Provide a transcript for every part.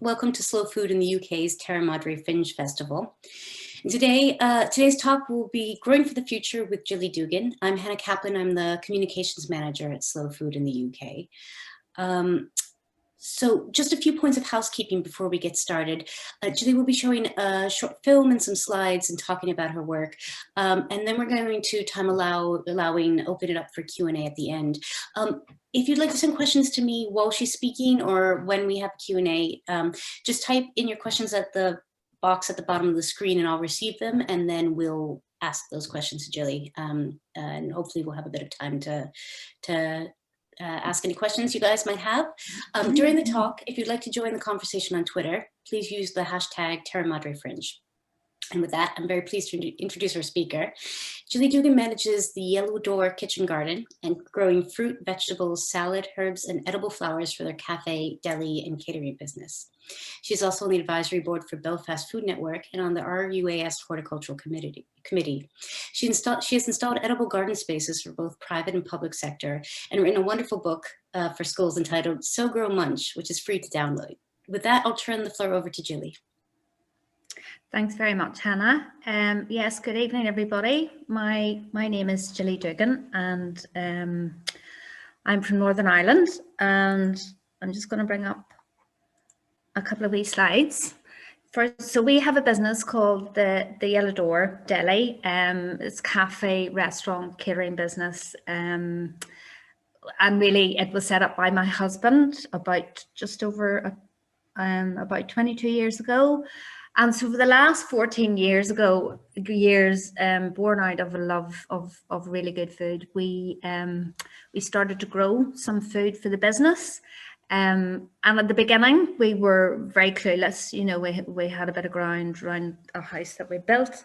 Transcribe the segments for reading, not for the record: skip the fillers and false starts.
Welcome to Slow Food in the UK's Terra Madre Fringe Festival. And today's talk will be Growing for the Future with Jilly Dugan. I'm Hannah Kaplan. I'm the Communications Manager at Slow Food in the UK. So just a few points of housekeeping before we get started. Jilly will be showing a short film and some slides and talking about her work. And then we're going to open it up for Q&A at the end. If you'd like to send questions to me while she's speaking or when we have Q&A, just type in your questions at the box at the bottom of the screen and I'll receive them, and then we'll ask those questions to Jilly. And hopefully we'll have a bit of time to ask any questions you guys might have. During the talk, if you'd like to join the conversation on Twitter, please use the hashtag TerraMadreFringe. And with that, I'm very pleased to introduce our speaker. Jilly Dugan manages the Yellow Door Kitchen Garden and growing fruit, vegetables, salad, herbs, and edible flowers for their cafe, deli, and catering business. She's also on the advisory board for Belfast Food Network and on the RUAS Horticultural Committee. She has installed edible garden spaces for both private and public sector and written a wonderful book for schools entitled So Grow Munch, which is free to download. With that, I'll turn the floor over to Jilly. Thanks very much, Hannah. Yes, good evening, everybody. My name is Jilly Dugan, and I'm from Northern Ireland, and I'm just going to bring up a couple of wee slides. First, so we have a business called the Yellow Door Deli. It's cafe, restaurant, catering business, and really it was set up by my husband about 22 years ago. And so for the last 14 years, born out of a love of really good food, we started to grow some food for the business. And at the beginning, we were very clueless. You know, we had a bit of ground around a house that we built,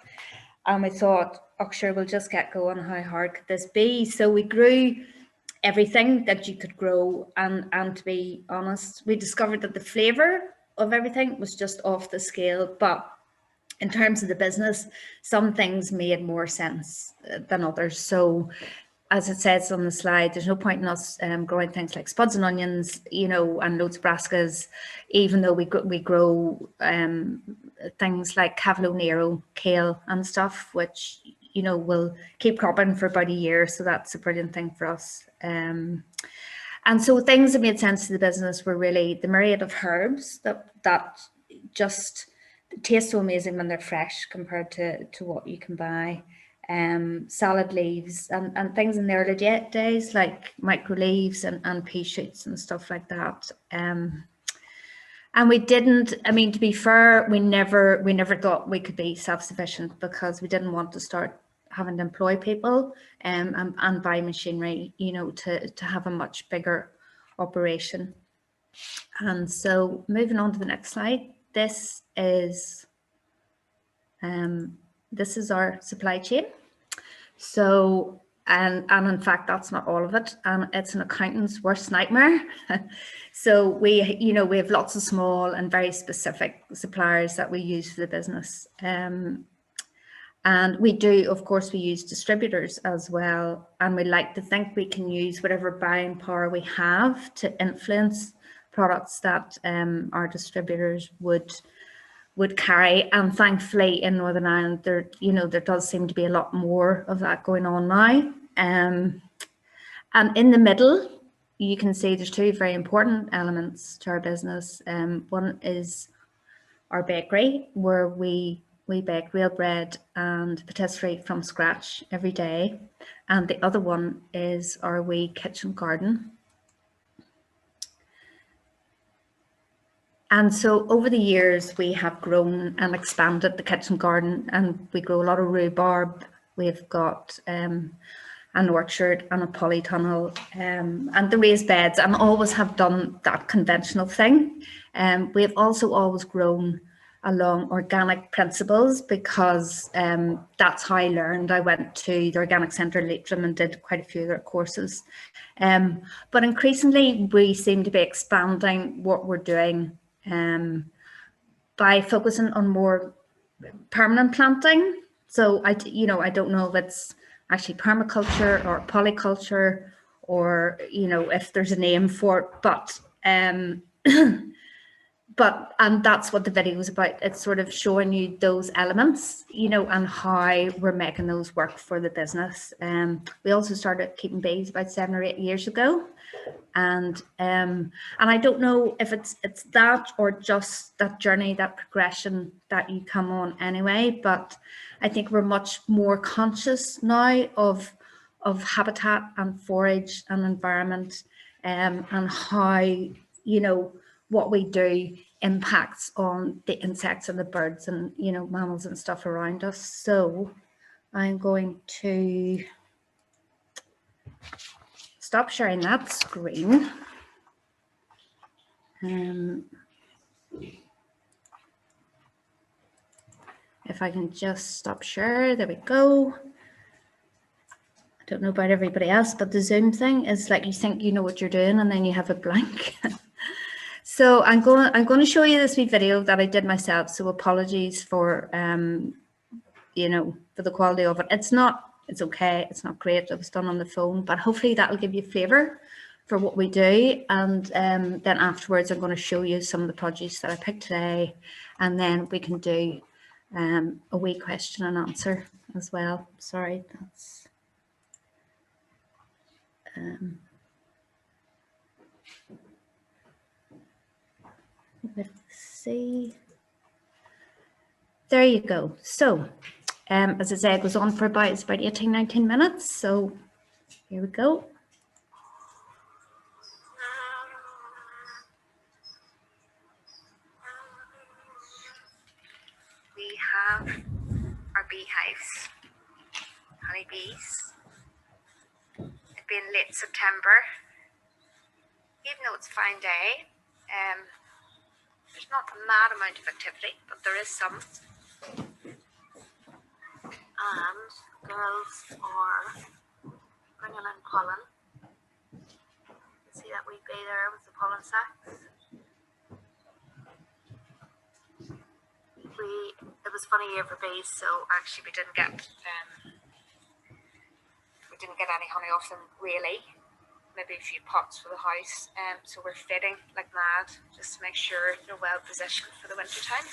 and we thought, oh, sure, we'll just get going. How hard could this be? So we grew everything that you could grow, and to be honest, we discovered that the flavour of everything was just off the scale. But in terms of the business, some things made more sense than others. So as it says on the slide, there's no point in us growing things like spuds and onions, you know, and loads of brassicas, even though we grow things like cavolo nero, kale and stuff, which, you know, will keep cropping for about a year. So that's a brilliant thing for us. And so things that made sense to the business were really the myriad of herbs that just taste so amazing when they're fresh compared to what you can buy. Salad leaves and things in the early days like micro leaves and pea shoots and stuff like that. And we didn't, I mean, to be fair, we never thought we could be self-sufficient because we didn't want to start having to employ people and buy machinery, you know, to have a much bigger operation. And so moving on to the next slide, this is our supply chain. So, and in fact, that's not all of it. And it's an accountant's worst nightmare. So we have lots of small and very specific suppliers that we use for the business. And we do, of course, we use distributors as well. And we like to think we can use whatever buying power we have to influence products that our distributors would carry. And thankfully in Northern Ireland, there does seem to be a lot more of that going on now. And in the middle, you can see there's two very important elements to our business. One is our bakery, where we bake real bread and patisserie from scratch every day. And the other one is our wee kitchen garden. And so over the years, we have grown and expanded the kitchen garden, and we grow a lot of rhubarb. We've got an orchard and a polytunnel and the raised beds, and always have done that conventional thing. We've also always grown along organic principles because that's how I learned. I went to the Organic Centre in Leitrim and did quite a few of their courses. But increasingly, we seem to be expanding what we're doing by focusing on more permanent planting. So I don't know if it's actually permaculture or polyculture or, you know, if there's a name for it, but and that's what the video is about. It's sort of showing you those elements, you know, and how we're making those work for the business. We also started keeping bees about 7 or 8 years ago, and I don't know if it's that or just that journey, that progression that you come on anyway. But I think we're much more conscious now of habitat and forage and environment, and how, you know, what we do impacts on the insects and the birds and, you know, mammals and stuff around us. So I'm going to stop sharing that screen. If I can just stop share, there we go. I don't know about everybody else, but the Zoom thing is like you think you know what you're doing and then you have a blank. So I'm going to show you this wee video that I did myself. So apologies for you know, for the quality of it. It's okay. It's not great. It was done on the phone, but hopefully that'll give you a flavour for what we do. And then afterwards, I'm going to show you some of the produce that I picked today, and then we can do a wee question and answer as well. Sorry, that's let's see. There you go. So as I said, it goes on for about 18, 19 minutes. So here we go. We have our beehives, honeybees. It's been late September. Even though it's a fine day, there's not a mad amount of activity, but there is some. And girls are bringing in pollen. You see that wee bee there with the pollen sacks? It was a funny year for bees, so actually we didn't get any honey off them really. Maybe a few pots for the house. So we're feeding like mad just to make sure they're well positioned for the winter time.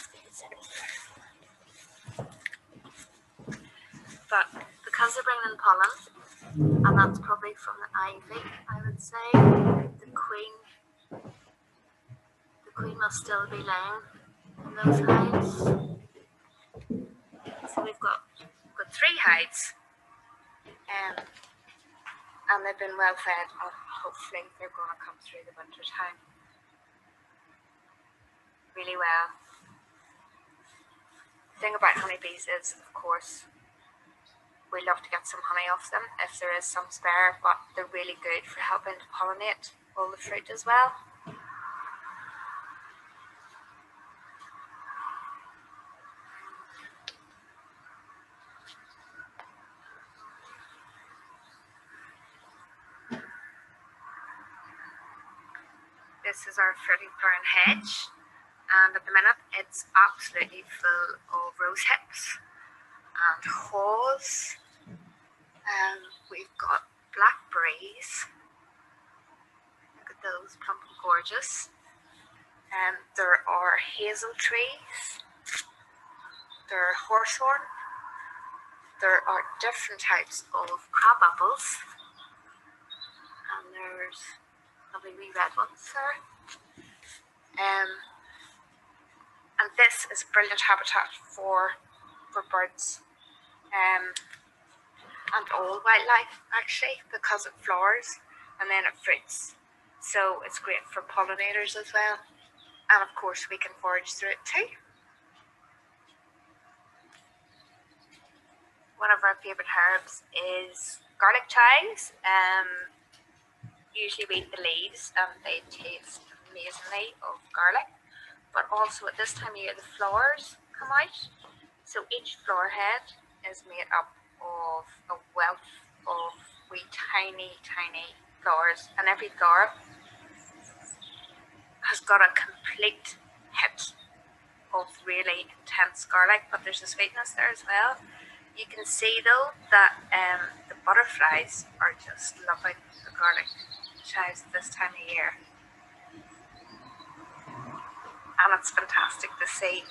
But because they're bringing in pollen, and that's probably from the ivy, I would say, the queen must still be laying in those hives. So we've got 3 hives, and they've been well fed, and hopefully they're going to come through the winter time really well. The thing about honeybees is, of course, we love to get some honey off them if there is some spare, but they're really good for helping to pollinate all the fruit as well. This is our fruiting fern hedge, and at the minute it's absolutely full of rose hips and haws. We've got blackberries. Look at those, plump and gorgeous. There are hazel trees. There are horsehorn. There are different types of crab apples, and there's lovely wee red ones there. And this is brilliant habitat for birds and all wildlife actually, because it flowers and then it fruits. So it's great for pollinators as well. And of course we can forage through it too. One of our favourite herbs is garlic chives. Usually we eat the leaves and they taste amazingly of garlic. But also at this time of year the flowers come out. So each flower head is made up of a wealth of wee tiny flowers, and every flower has got a complete hit of really intense garlic, but there's a sweetness there as well. You can see though that the butterflies are just loving the garlic chives this time of year. and it's fantastic to see.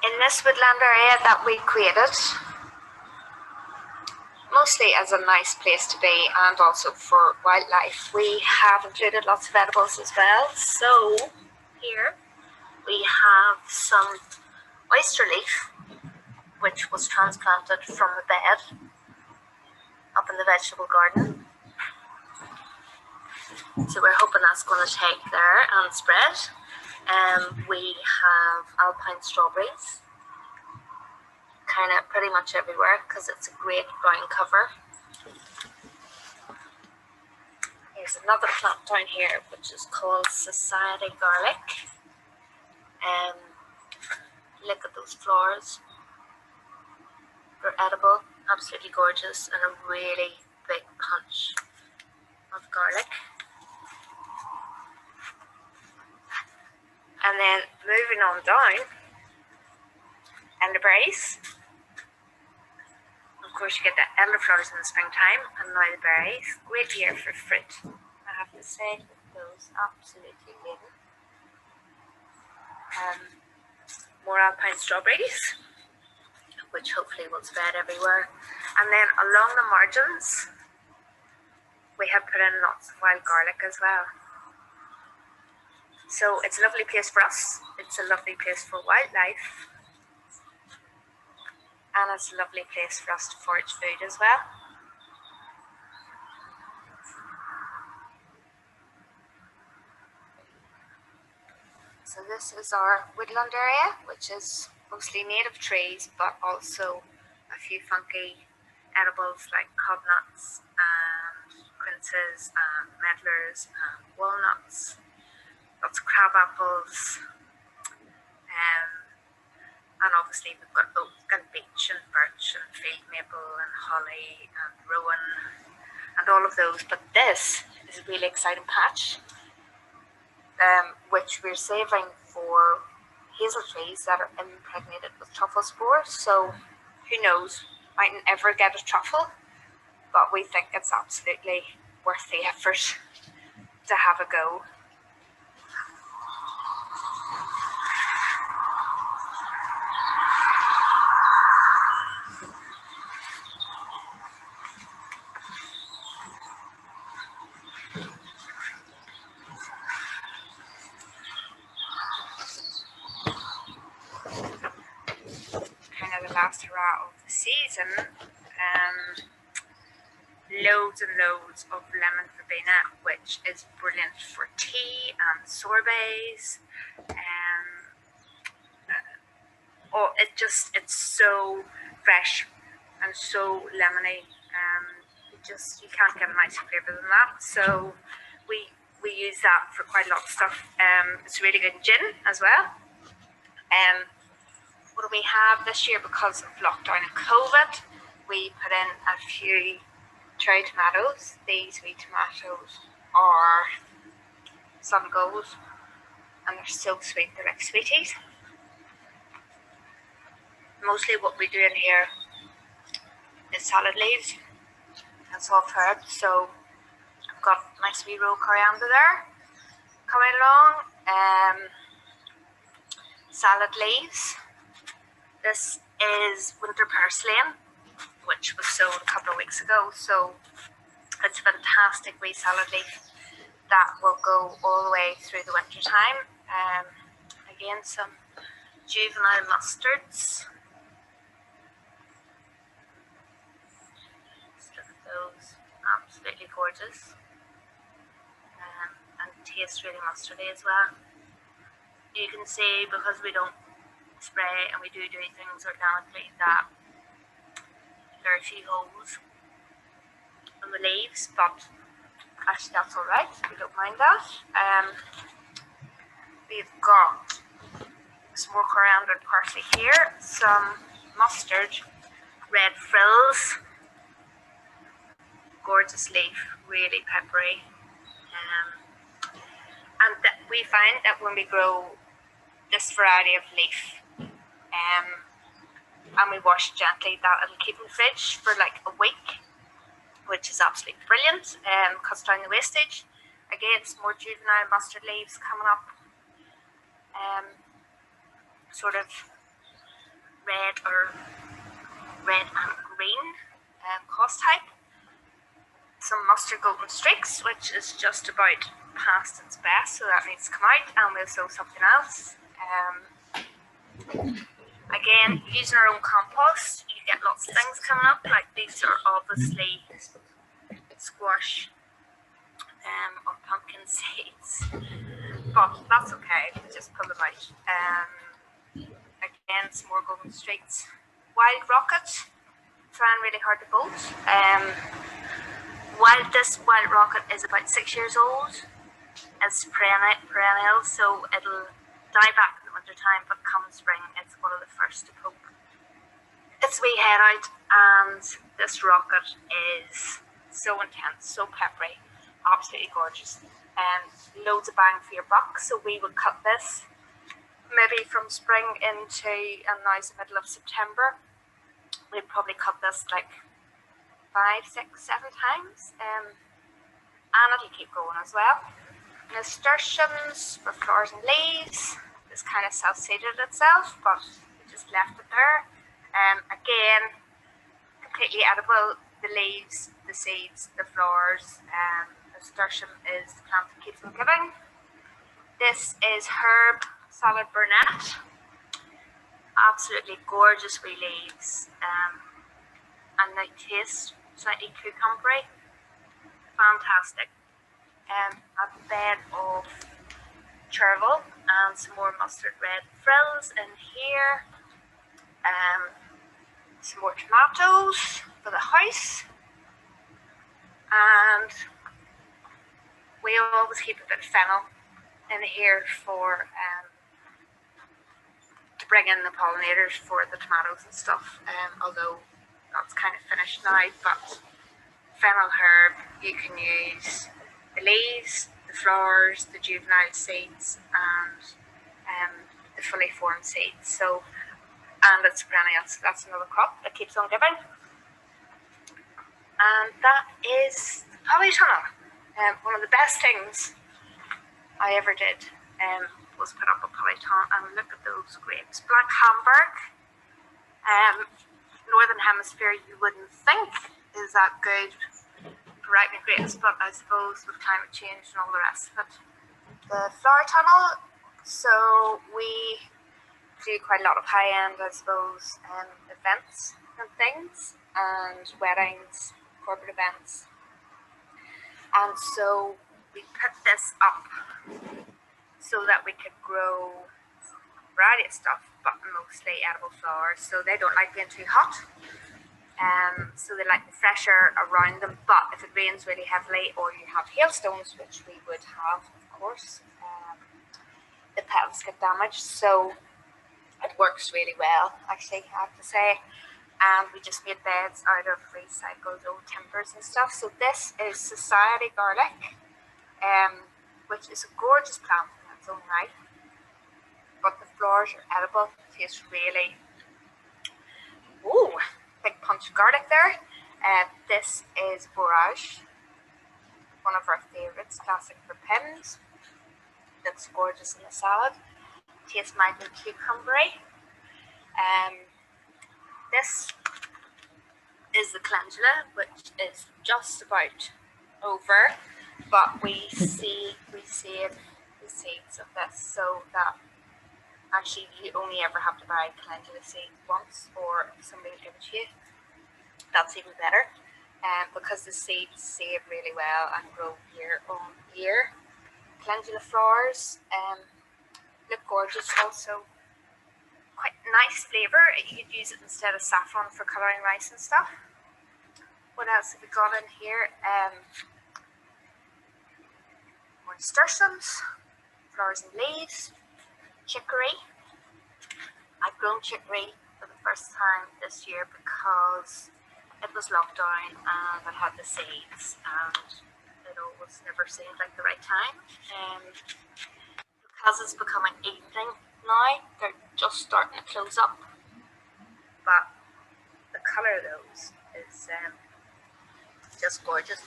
In this woodland area that we created, mostly as a nice place to be and also for wildlife, we have included lots of edibles as well. So here we have some oyster leaf, which was transplanted from the bed up in the vegetable garden. So we're hoping that's going to take there and spread. We have alpine strawberries, kind of pretty much everywhere because it's a great ground cover. Here's another plant down here which is called society garlic. Look at those flowers. They're edible, absolutely gorgeous, and a really big punch of garlic. And then moving on down, elderberries. Of course, you get the elderflowers in the springtime, and now the berries. Great year for fruit, I have to say. Those absolutely laden. More alpine strawberries, which hopefully will spread everywhere. And then along the margins, we have put in lots of wild garlic as well. So it's a lovely place for us, it's a lovely place for wildlife, and it's a lovely place for us to forage food as well. So this is our woodland area, which is mostly native trees, but also a few funky edibles like cobnuts and quinces and medlars and walnuts. Lots of crab apples, and obviously we've got oak and beech and birch and field maple and holly and rowan and all of those. But this is a really exciting patch, which we're saving for hazel trees that are impregnated with truffle spores. So who knows, mightn't ever get a truffle, but we think it's absolutely worth the effort to have a go. The last hurrah of the season, loads and loads of lemon verbena, which is brilliant for tea and sorbets. It's so fresh and so lemony. You can't get a nicer flavour than that. So we use that for quite a lot of stuff. It's really good in gin as well. What do we have this year? Because of lockdown and COVID, we put in a few cherry tomatoes. These wee tomatoes are Sun Gold, and they're so sweet, they're like sweeties. Mostly what we do in here is salad leaves and soft herbs. So I've got a nice wee row of coriander there coming along. Salad leaves. This is winter purslane, which was sown a couple of weeks ago. So it's a fantastic wee salad leaf that will go all the way through the winter time. Again, some juvenile mustards. Just look at those, absolutely gorgeous, and taste really mustardy as well. You can see, because we don't spray and we do things organically, that there are a few holes on the leaves, but actually that's alright, we don't mind that. We've got some more coriander and parsley here, some mustard, red frills, gorgeous leaf, really peppery. And we find that when we grow this variety of leaf, and we wash gently, that it'll keep in the fridge for like a week, which is absolutely brilliant. Cuts down the wastage. Again, some more juvenile mustard leaves coming up. Sort of red and green cos type. Some mustard golden streaks, which is just about past its best, so that needs to come out, and we'll sow something else. Again, using our own compost, you get lots of things coming up, like these are obviously squash or pumpkin seeds, but that's okay, we'll just pull them out. Again, some more golden streaks. Wild rocket, trying really hard to bolt. This wild rocket is about 6 years old. It's perennial, so it'll die back in the winter time, but come spring, it's one of the first to poke its wee head out. And this rocket is so intense, so peppery, absolutely gorgeous, and loads of bang for your buck. So we would cut this maybe from spring into, and now's the middle of September. We'd probably cut this like 5, 6, 7 times, and it'll keep going as well. Nasturtiums for flowers and leaves. This kind of self-seeded itself, but we just left it there. Again, completely edible. The leaves, the seeds, the flowers. Nasturtium is the plant that keeps on giving. This is herb salad burnet. Absolutely gorgeous wee leaves, and they taste slightly cucumbery. Fantastic. A bed of chervil and some more mustard red frills in here. Some more tomatoes for the house, and we always keep a bit of fennel in here for to bring in the pollinators for the tomatoes and stuff, although that's kind of finished now. But fennel herb, you can use the leaves, the flowers, the juvenile seeds, and the fully formed seeds. So, and it's perennial, so that's another crop that keeps on giving. And that is the polytunnel. One of the best things I ever did was put up a polytunnel, and look at those grapes. Black Hamburg, Northern Hemisphere, you wouldn't think is that good for ripening grapes, but I suppose with climate change and all the rest of it. The flower tunnel, so we do quite a lot of high-end, I suppose, events and things, and weddings, corporate events. And so we put this up so that we could grow a variety of stuff, but mostly edible flowers. So they don't like being too hot. So they like the fresh air around them, but if it rains really heavily or you have hailstones, which we would have, of course, the petals get damaged. So it works really well, actually, I have to say. And we just made beds out of recycled old timbers and stuff. So this is Society Garlic, which is a gorgeous plant in its own right. But the flowers are edible, tastes really, ooh, big punch of garlic there. This is borage, one of our favourites, classic for pins. Looks gorgeous in the salad. Tastes mildly cucumbery. This is the calendula, which is just about over, but we save the seeds of this, so that actually you only ever have to buy calendula seed once, or if somebody will give it to you, that's even better, because the seeds save really well and grow year on year. Calendula flowers look gorgeous, also quite nice flavour. You could use it instead of saffron for colouring rice and stuff. What else have we got in here? More nasturtiums, flowers and leaves, chicory. I've grown chicory for the first time this year because it was locked down and I had the seeds, and it always never seemed like the right time. Because it's becoming evening now, they're just starting to close up, but the colour of those is just gorgeous.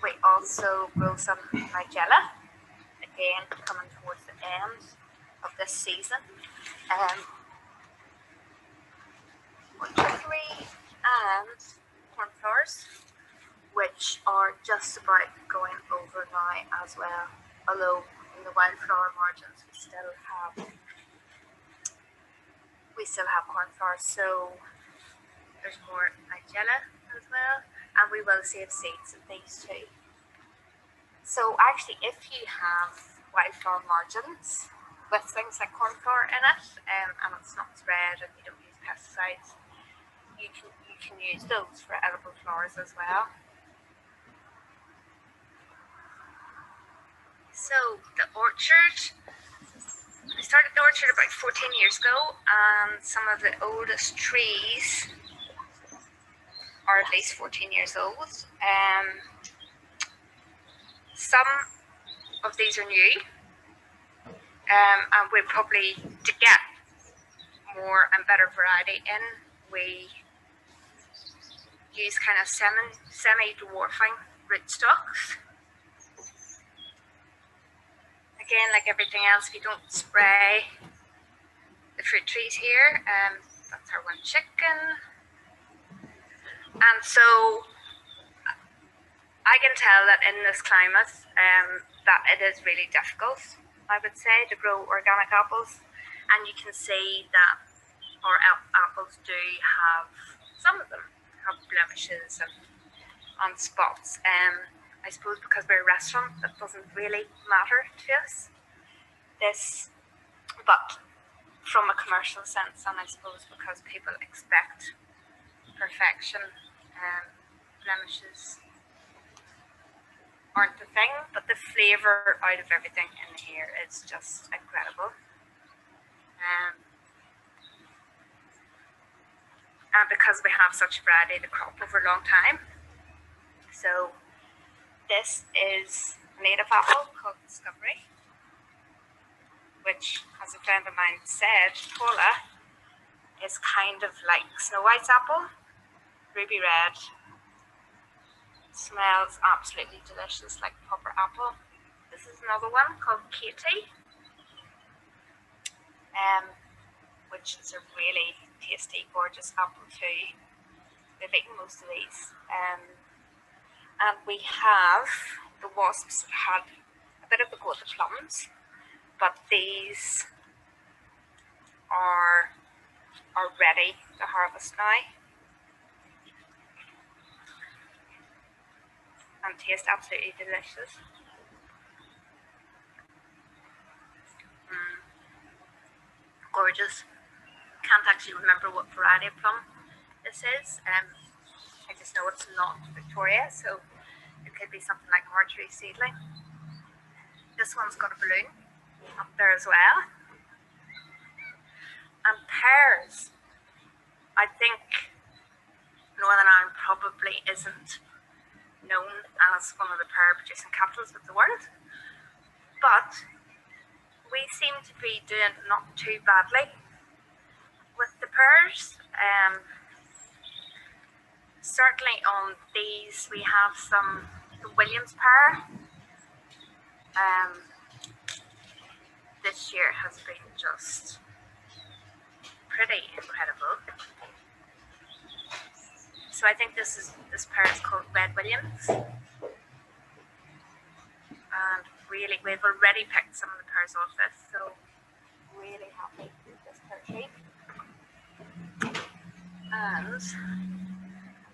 We also grow some nigella, again coming towards the end of this season. Chicory and cornflowers, which are just about going over now as well. Although in the wildflower margins we still have cornflowers, so there's more nigella as well, and we will save seeds of these too. So actually, if you have wildflower margins with things like cornflower in it, and it's not spread and you don't use pesticides, you can use those for edible flowers as well. So the orchard, we started the orchard about 14 years ago, and some of the oldest trees are at least 14 years old. Some of these are new, and we're probably, to get more and better variety in, we use kind of semi-dwarfing rootstocks. Again, like everything else, if you don't spray the fruit trees here, that's our one chicken. And so I can tell that in this climate that it is really difficult, I would say, to grow organic apples. And you can see that our apples do have, some of them have blemishes and spots. I suppose because we're a restaurant, that doesn't really matter to us. But from a commercial sense, and I suppose because people expect perfection, blemishes aren't the thing, but the flavour out of everything in here is just incredible. And because we have such variety, the crop over a long time. So this is a native apple called Discovery, which, as a friend of mine said, Paula, is kind of like Snow White's apple, ruby red. Smells absolutely delicious, like proper apple. This is another one called Katie, which is a really tasty, gorgeous apple too. We've eaten most of these. And we have the wasps that had a bit of a go at the plums, but these are ready to harvest now and taste absolutely delicious. Gorgeous. Can't actually remember what variety of plum this is. I just know it's not Victoria, so it could be something like Marjorie seedling. This one's got a balloon up there as well. And pears, I think Northern Ireland probably isn't known as one of the pear producing capitals of the world, but we seem to be doing not too badly with the pears. Certainly on these we have the Williams pear. This year has been just pretty incredible. So I think this pear is called Red Williams. And really, we've already picked some of the pears off this, so really happy with this pear tree. And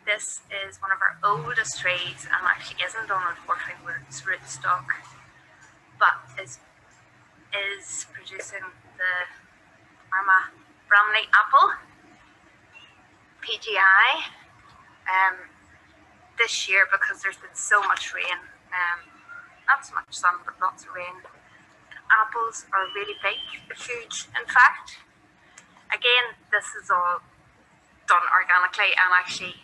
this is one of our oldest trees, and actually isn't on a dwarfing rootstock, but is producing the Arma Bramley apple, PGI. This year, because there's been so much rain, not so much sun, but lots of rain, apples are really big, huge in fact. Again, this is all done organically, and actually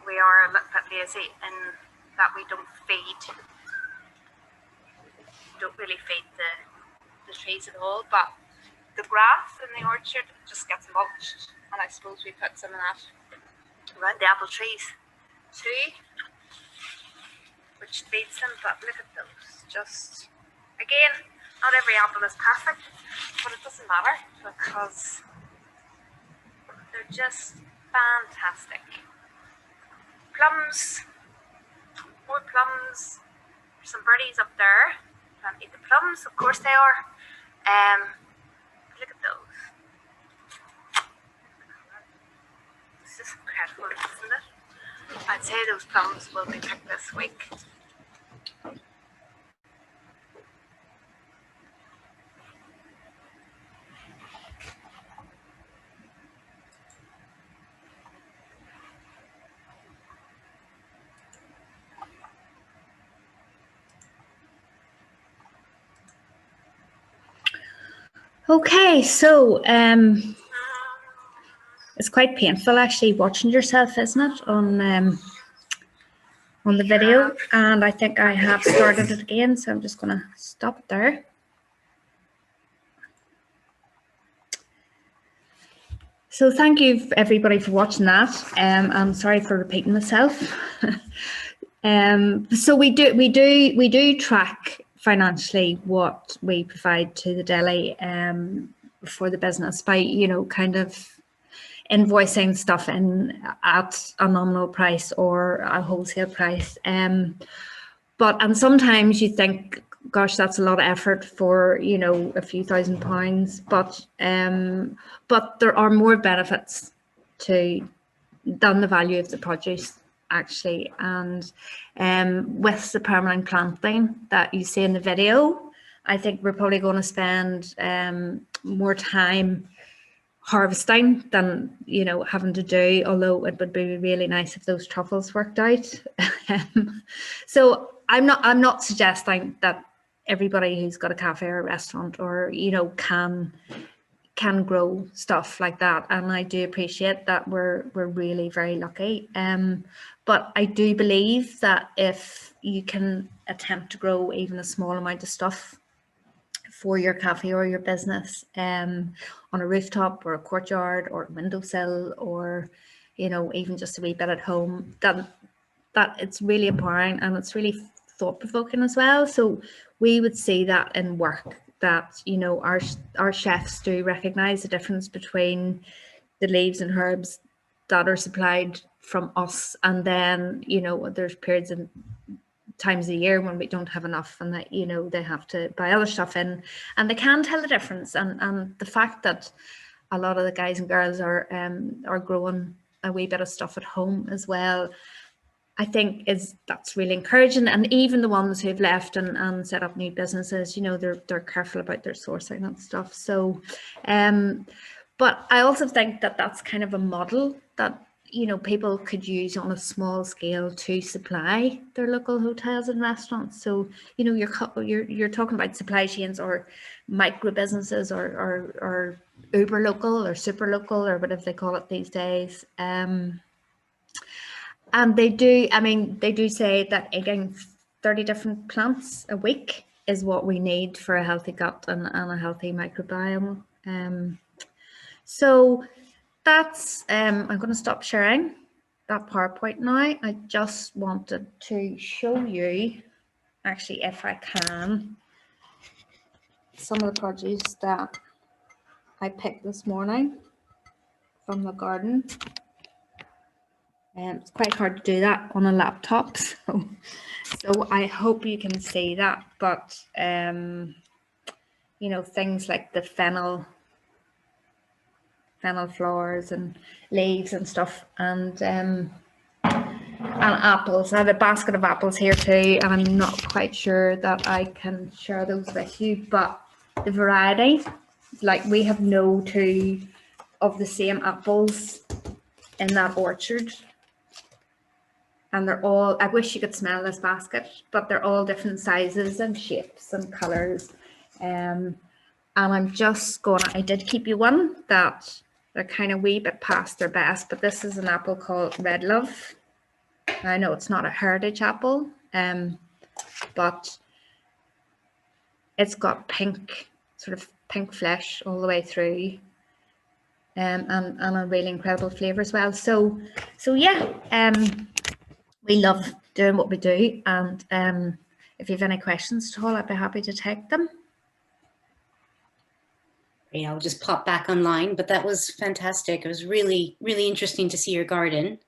we are a little bit lazy in that we don't really feed the trees at all, but the grass in the orchard just gets mulched, and I suppose we put some of that around the apple trees too. which feeds them. But look at those. Just, again, not every apple is perfect, but it doesn't matter because they're just fantastic. Plums, more plums. There's some birdies up there. Can't eat the plums, of course they are. Look at those. It's just incredible, isn't it? I'd say those plums will be picked this week. Okay, so it's quite painful actually watching yourself, isn't it, on the video? And I think I have started it again, so I'm just going to stop there. So thank you everybody for watching that. I'm sorry for repeating myself. So we do track financially what we provide to the deli for the business by, you know, kind of invoicing stuff in at a nominal price or a wholesale price. And sometimes you think, gosh, that's a lot of effort for, you know, a few £1,000, but there are more benefits than the value of the produce actually. And with the permanent planting that you see in the video, I think we're probably going to spend more time harvesting than, you know, having to do, although it would be really nice if those truffles worked out. So I'm not suggesting that everybody who's got a cafe or a restaurant or, you know, can grow stuff like that, and I do appreciate that we're really very lucky, but I do believe that if you can attempt to grow even a small amount of stuff for your cafe or your business on a rooftop or a courtyard or a windowsill, or, you know, even just a wee bit at home, that it's really empowering and it's really thought-provoking as well. So we would see that in work, that, you know, our chefs do recognize the difference between the leaves and herbs that are supplied from us, and then, you know, there's periods and times of the year when we don't have enough, and that, you know, they have to buy other stuff in, and they can tell the difference. And the fact that a lot of the guys and girls are growing a wee bit of stuff at home as well, I think that's really encouraging. And even the ones who've left and set up new businesses, you know, they're careful about their sourcing and stuff. So, but I also think that that's kind of a model that, you know, people could use on a small scale to supply their local hotels and restaurants. So, you know, you're talking about supply chains or micro businesses or uber local or super local or whatever they call it these days. And they do say that eating 30 different plants a week is what we need for a healthy gut and a healthy microbiome. So that's, I'm going to stop sharing that PowerPoint now. I just wanted to show you, actually, if I can, some of the produce that I picked this morning from the garden. It's quite hard to do that on a laptop, so I hope you can see that. But you know, things like the fennel flowers and leaves and stuff, and apples. I have a basket of apples here too, and I'm not quite sure that I can share those with you. But the variety, like, we have no two of the same apples in that orchard. And they're all, I wish you could smell this basket, but they're all different sizes and shapes and colours. And I'm just I did keep you one that they're kind of wee bit past their best, but this is an apple called Red Love. I know it's not a heritage apple, but it's got sort of pink flesh all the way through. And a really incredible flavour as well. So yeah, we love doing what we do. And if you have any questions at all, I'd be happy to take them. Yeah, I'll just pop back online, but that was fantastic. It was really, really interesting to see your garden,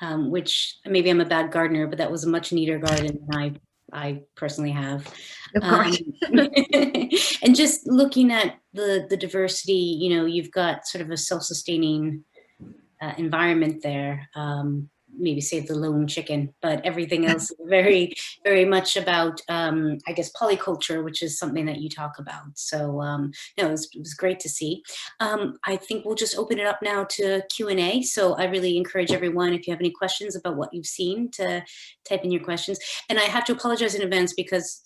which maybe I'm a bad gardener, but that was a much neater garden than I personally have. Of course. And just looking at the diversity, you know, you've got sort of a self-sustaining environment there. Maybe save the lone chicken, but everything else is very, very much about, I guess, polyculture, which is something that you talk about. So, no, it was great to see. I think we'll just open it up now to Q&A. So I really encourage everyone, if you have any questions about what you've seen, to type in your questions. And I have to apologize in advance because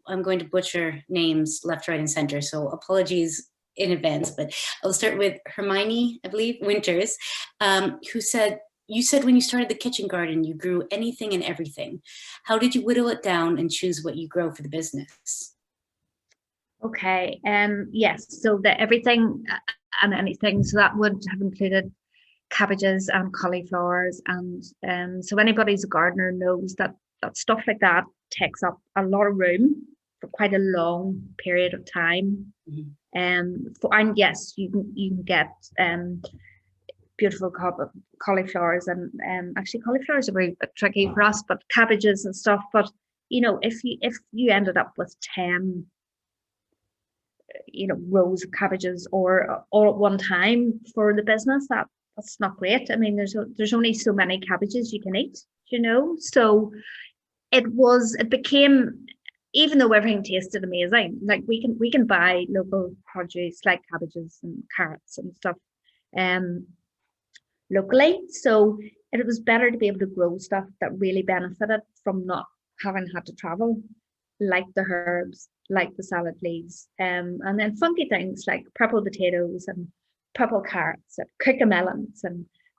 I'm going to butcher names left, right, and center. So apologies in advance, but I'll start with Hermione, I believe, Winters, who said, you said when you started the kitchen garden, you grew anything and everything. How did you whittle it down and choose what you grow for the business? Okay. Yes. So the everything and anything. So that would have included cabbages and cauliflowers, and so anybody who's a gardener knows that stuff like that takes up a lot of room for quite a long period of time. And yes, you can get beautiful cauliflowers, and actually cauliflowers are very tricky for us, but cabbages and stuff. But you know, if you ended up with 10 rows of cabbages or all at one time for the business, that's not great. I mean, there's only so many cabbages you can eat, so it became, even though everything tasted amazing, like we can buy local produce like cabbages and carrots and stuff locally. So it was better to be able to grow stuff that really benefited from not having had to travel, like the herbs, like the salad leaves, and then funky things like purple potatoes and purple carrots and cucamelons,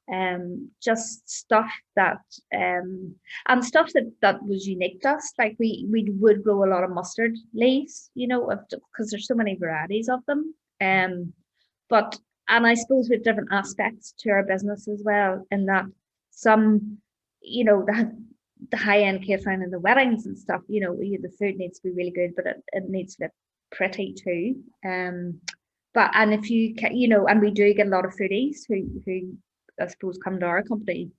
and just stuff that and stuff that was unique to us. Like we would grow a lot of mustard leaves, because there's so many varieties of them. And I suppose with different aspects to our business as well, in that some, the high-end catering and the weddings and stuff, the food needs to be really good, but it needs to look pretty too. And if you can, and we do get a lot of foodies who I suppose come to our company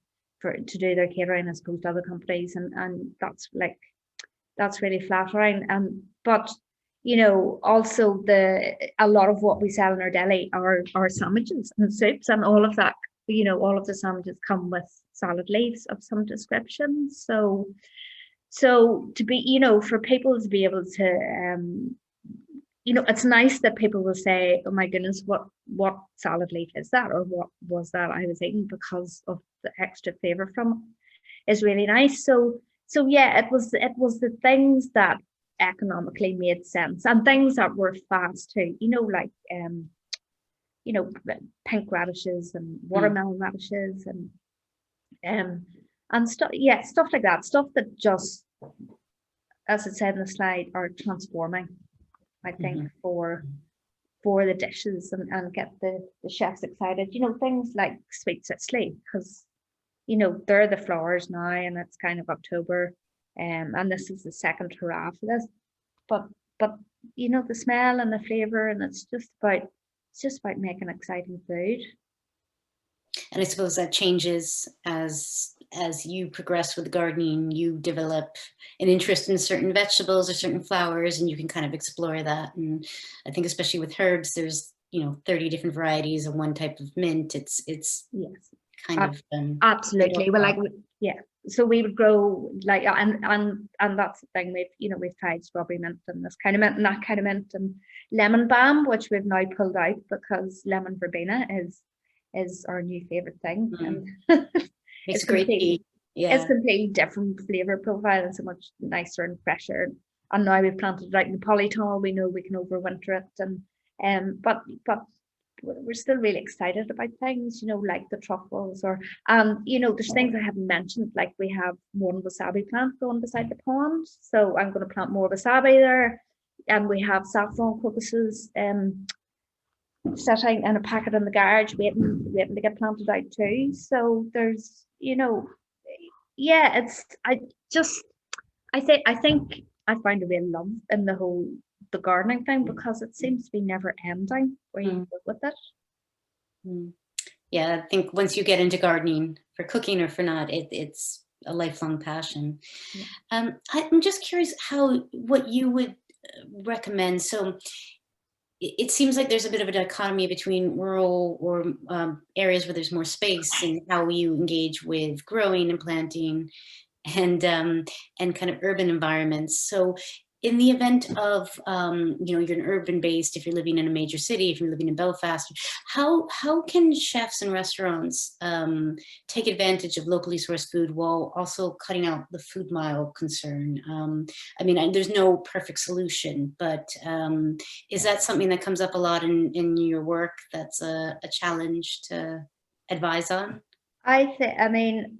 to do their catering as opposed to other companies, and that's really flattering. But also a lot of what we sell in our deli are sandwiches and soups, and all of that, all of the sandwiches come with salad leaves of some description. So to be, for people to be able to, it's nice that people will say, oh my goodness, what salad leaf is that, or what was that I was eating, because of the extra flavor from it is really nice. So yeah, it was the things that economically made sense, and things that were fast too, like pink radishes and watermelon radishes and stuff, stuff like that, stuff that just, as it said in the slide, are transforming, I think, for the dishes, and get the chefs excited. Things like sweet Sicily, because they're the flowers now, and it's kind of October, and this is the second hurrah for this. But the smell and the flavor, and it's just about making exciting food. And I suppose that changes as you progress with gardening. You develop an interest in certain vegetables or certain flowers, and you can kind of explore that. And I think especially with herbs, there's 30 different varieties of one type of mint. It's yes, kind of absolutely. Well, so we would grow and that's the thing. We've tried strawberry mint and this kind of mint and that kind of mint, and lemon balm, which we've now pulled out because lemon verbena is our new favorite thing. And it's great tea. Yeah, it's completely different flavor profile and so much nicer and fresher. And now we've planted it out in the polytunnel. We know we can overwinter it, but we're still really excited about things, like the truffles, or there's things I haven't mentioned, like we have one wasabi plant going beside the pond, so I'm going to plant more wasabi there, and we have saffron crocuses sitting in a packet in the garage waiting to get planted out too. So there's yeah, I think I find a real love in the gardening thing because it seems to be never ending where you Mm, go with it. mm. Yeah, I think once you get into gardening, for cooking or for not, it's a lifelong passion. Yeah. I'm just curious what you would recommend. So it seems like there's a bit of a dichotomy between rural or areas where there's more space and how you engage with growing and planting, and kind of urban environments. So in the event of, you're an urban based, if you're living in a major city, if you're living in Belfast, how can chefs and restaurants take advantage of locally sourced food while also cutting out the food mile concern? I mean, there's no perfect solution, but is that something that comes up a lot in your work that's a challenge to advise on? I mean,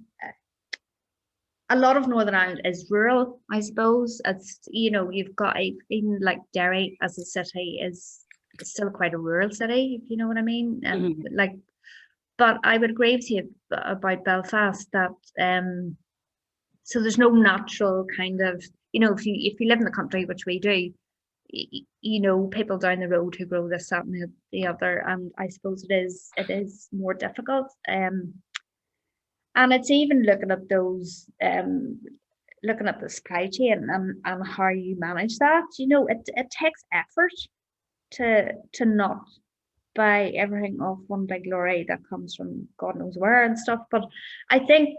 a lot of Northern Ireland is rural, I suppose. It's, you've got even like Derry as a city is still quite a rural city, if you know what I mean. Mhm. Like, but I would agree with you about Belfast that so there's no natural kind of, if you live in the country, which we do, people down the road who grow this, that, and the other, and I suppose it is more difficult. And it's even looking at the supply chain and how you manage that. It takes effort to not buy everything off one big lorry that comes from God knows where and stuff. But I think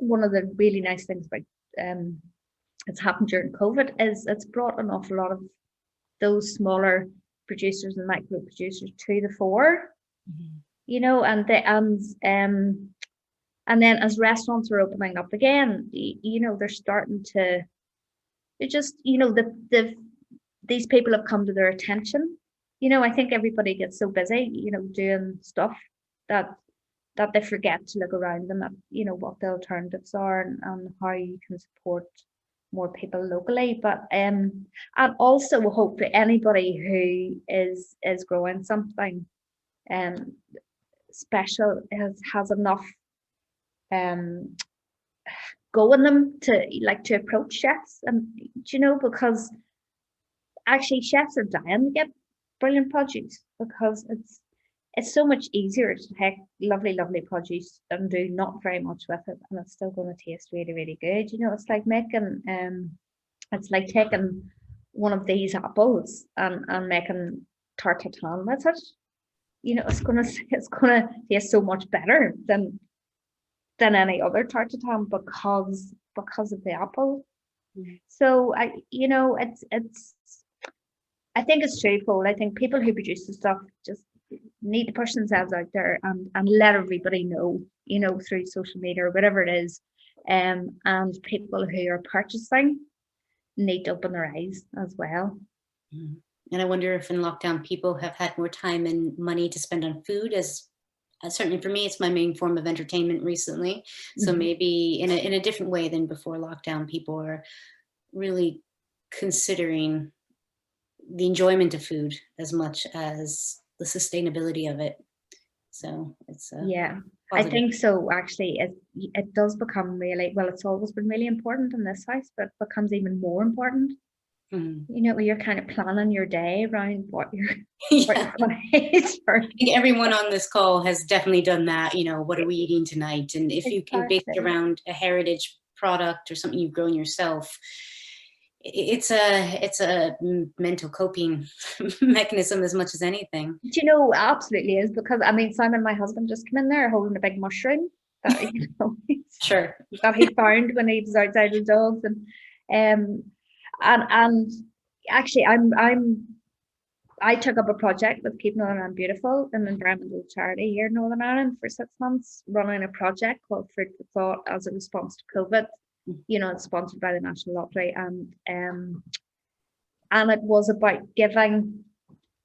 one of the really nice things about it's happened during COVID is it's brought an awful lot of those smaller producers and micro producers to the fore. Mhm. And then as restaurants are opening up again, they're starting to, they just, these people have come to their attention. I think everybody gets so busy, doing stuff that they forget to look around them at, what the alternatives are and how you can support more people locally. But and also hope that anybody who is growing something um special has enough um go in them to approach chefs, and because actually chefs are dying to get brilliant produce because it's so much easier to take lovely produce and do not very much with it, and it's still going to taste really good. It's like taking one of these apples and making tarte tatin with it. It's gonna taste so much better than any other tarte tatin because of the apple. Mhm. So it's I think it's twofold. I think people who produce the stuff just need to push themselves out there and let everybody know, through social media or whatever it is. And people who are purchasing need to open their eyes as well. Mhm. And I wonder if in lockdown people have had more time and money to spend on food, as certainly for me, it's my main form of entertainment recently. So Mhm. maybe in a different way than before lockdown, people are really considering the enjoyment of food as much as the sustainability of it. So it's Yeah, I positive. think so. Actually, it does become really well. It's always been really important in this house, but it becomes even more important. Mhm. Where you're kind of planning your day around what you're what Yeah. you're going to eat. I think everyone on this call has definitely done that. What are we eating tonight? And if you can base it Exactly. around a heritage product or something you've grown yourself, it's a mental coping mechanism as much as anything. Absolutely is, because I mean, Simon, my husband, just came in there holding a big mushroom that Sure. that he found when he was outside with dogs, um and actually I took up a project with Keep Northern Ireland Beautiful, an environmental charity here in Northern Ireland, for 6 months, running a project called Food for Thought as a response to COVID. It's sponsored by the National Lottery, and it was about giving.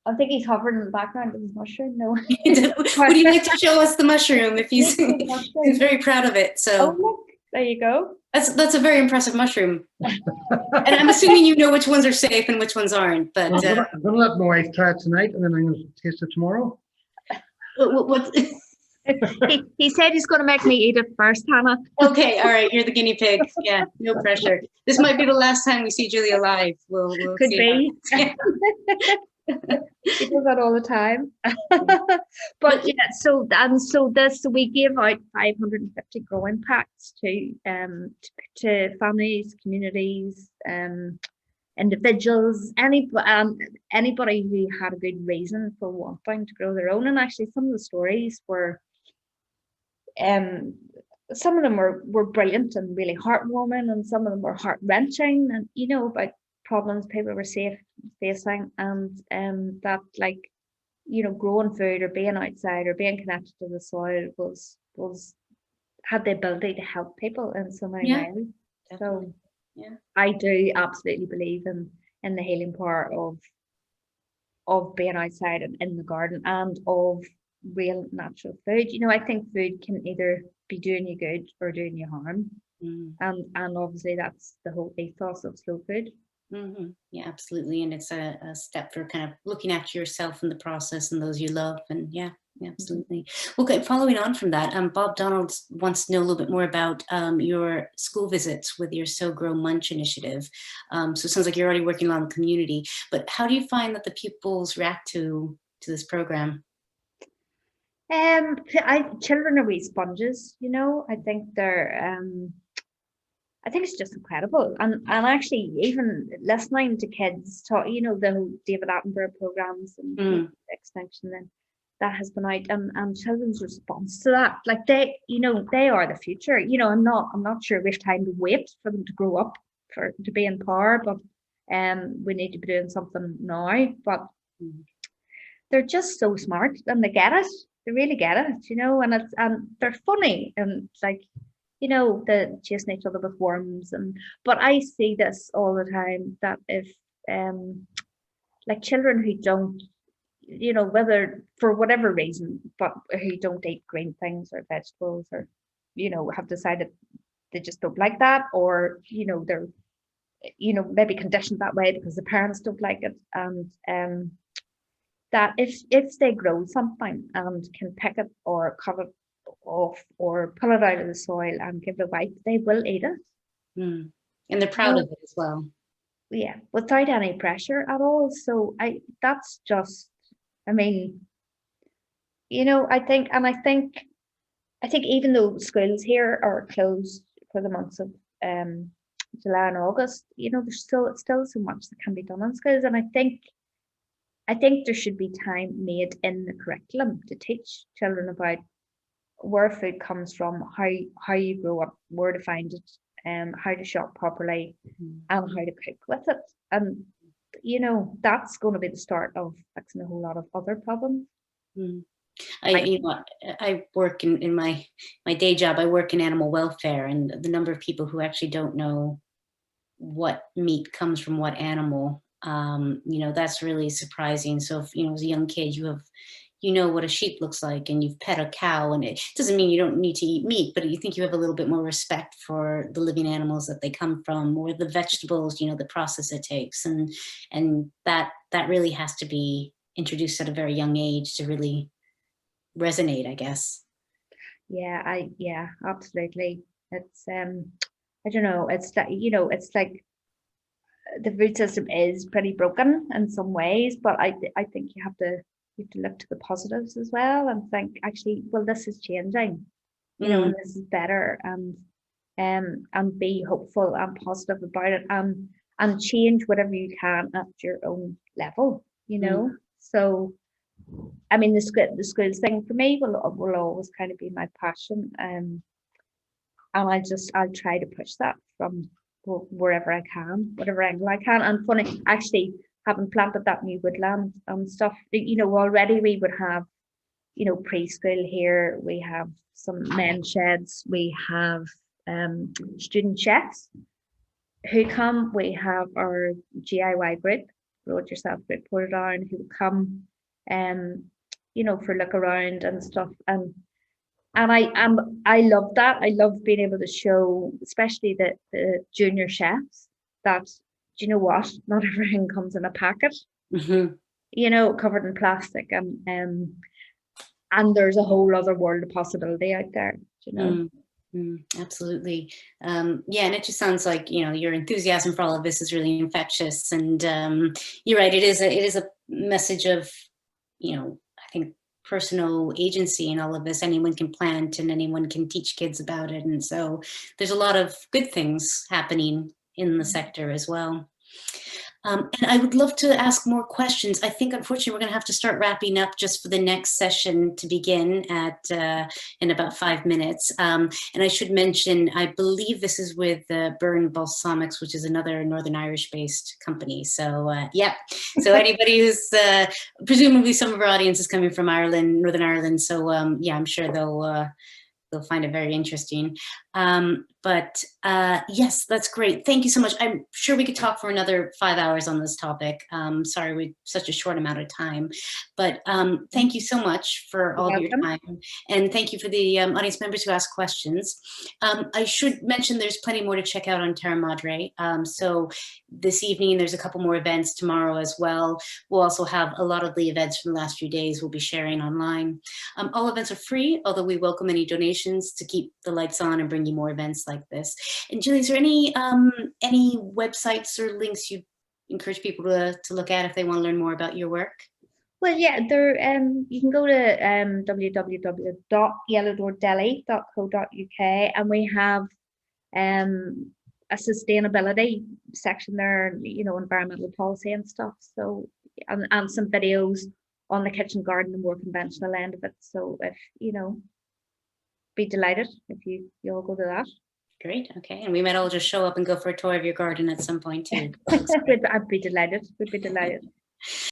I think he's hovering in the background of his mushroom. No, Would you like to show us the mushroom? If he's he's very proud of it. Oh, So look, there you go. that's a very impressive mushroom. And I'm assuming you know which ones are safe and which ones aren't. But Well, I'm gonna let my wife try it tonight, and then I'm gonna taste it tomorrow. what He said he's going to make me eat it first, Hannah. Okay, all right, you're the guinea pig. Yeah, no pressure. This might be the last time we see Julie alive. We'll Could see be. Yeah. She does that all the time. But yeah, so we gave out 550 growing packs to families, communities, individuals, anybody who had a good reason for wanting to grow their own. And actually, some of the stories were, some of them were brilliant and really heartwarming, and some of them were heart wrenching, and about problems people were facing, and that, like, growing food or being outside or being connected to the soil was had the ability to help people in so many ways. Definitely. So yeah, I do absolutely believe in the healing power of being outside and in the garden, and of real natural food. I think food can either be doing you good or doing you harm. And obviously that's the whole ethos of slow food. Yeah, absolutely. And it's a step for kind of looking after yourself in the process and those you love. And yeah, absolutely. Okay, following on from that, Bob Donald wants to know a little bit more about your school visits with your Sow Grow Munch initiative. So it sounds like you're already working on the community, but how do you find that the pupils react to this program? Children are wee sponges, I think I think it's just incredible. And actually, even listening to kids talk, the whole David Attenborough programs and Extinction, then that has been out, and children's response to that, like, they are the future. I'm not sure we have time to wait for them to grow up to be in power, but we need to be doing something now. But they're just so smart, and they get it. They really get it, and they're funny, and like, the chasing each other with worms. But I see this all the time, that if like children who don't, whether for whatever reason, but who don't eat green things or vegetables, or have decided they just don't like that, or they're maybe conditioned that way because the parents don't like it, and that if they grow something and can pick it or cut it off or pull it out of the soil and give it away, they will eat it. And they're proud of it as well. Yeah, without any pressure at all. So that's just, I mean, I think even though schools here are closed for the months of July and August, there's still so much that can be done in schools. And I think there should be time made in the curriculum to teach children about where food comes from, how you grow up, where to find it, how to shop properly, and how to cook with it. And that's going to be the start of fixing a whole lot of other problems. I work in my day job. I work in animal welfare, and the number of people who actually don't know what meat comes from what animal, that's really surprising. So if, as a young kid, you know what a sheep looks like, and you've pet a cow, and it doesn't mean you don't need to eat meat, but you think you have a little bit more respect for the living animals that they come from, or the vegetables, the process it takes. And that really has to be introduced at a very young age to really resonate, I guess. Yeah, absolutely. It's I don't know, it's that, it's like the food system is pretty broken in some ways, but I think you have to look to the positives as well, and think, actually, well, this is changing, and this is better, and be hopeful and positive about it, and change whatever you can at your own level, So, I mean, the schools thing for me will always kind of be my passion, and I'll try to push that from wherever I can, whatever angle I can. And funny, actually, having planted that new woodland and stuff, already we would have, preschool here, we have some men's sheds, we have student chefs who come, we have our DIY group, Grow It Yourself group, Portadown, who come for look around and stuff. And I love that. I love being able to show, especially the junior chefs, that, do you know what? Not everything comes in a packet, covered in plastic, and and there's a whole other world of possibility out there, you know. Absolutely. Yeah, and it just sounds like, your enthusiasm for all of this is really infectious. And you're right, it is a message of, I think personal agency in all of this. Anyone can plant and anyone can teach kids about it. And so there's a lot of good things happening in the sector as well. And I would love to ask more questions. I think, unfortunately, we're going to have to start wrapping up just for the next session to begin in about 5 minutes. And I should mention, I believe this is with Burn Balsamics, which is another Northern Irish-based company. So, yeah. So anybody who's presumably some of our audience is coming from Ireland, Northern Ireland. So, yeah, I'm sure they'll find it very interesting. But yes, that's great. Thank you so much. I'm sure we could talk for another 5 hours on this topic. Sorry, we such a short amount of time, but thank you so much for all of your time. And thank you for the audience members who asked questions. I should mention there's plenty more to check out on Terra Madre. So this evening, there's a couple more events tomorrow as well. We'll also have a lot of the events from the last few days we'll be sharing online. All events are free, although we welcome any donations to keep the lights on and bring you more events like this. And Julie, is there any websites or links you encourage people to look at if they want to learn more about your work? Well, yeah, there. You can go to www.yellowdoordeli.co.uk, and we have a sustainability section there, environmental policy and stuff. So, and some videos on the kitchen garden, the more conventional end of it. So, if be delighted if you'll go to that. Great. Okay, and we might all just show up and go for a tour of your garden at some point too. I'd be delighted. We'd be delighted.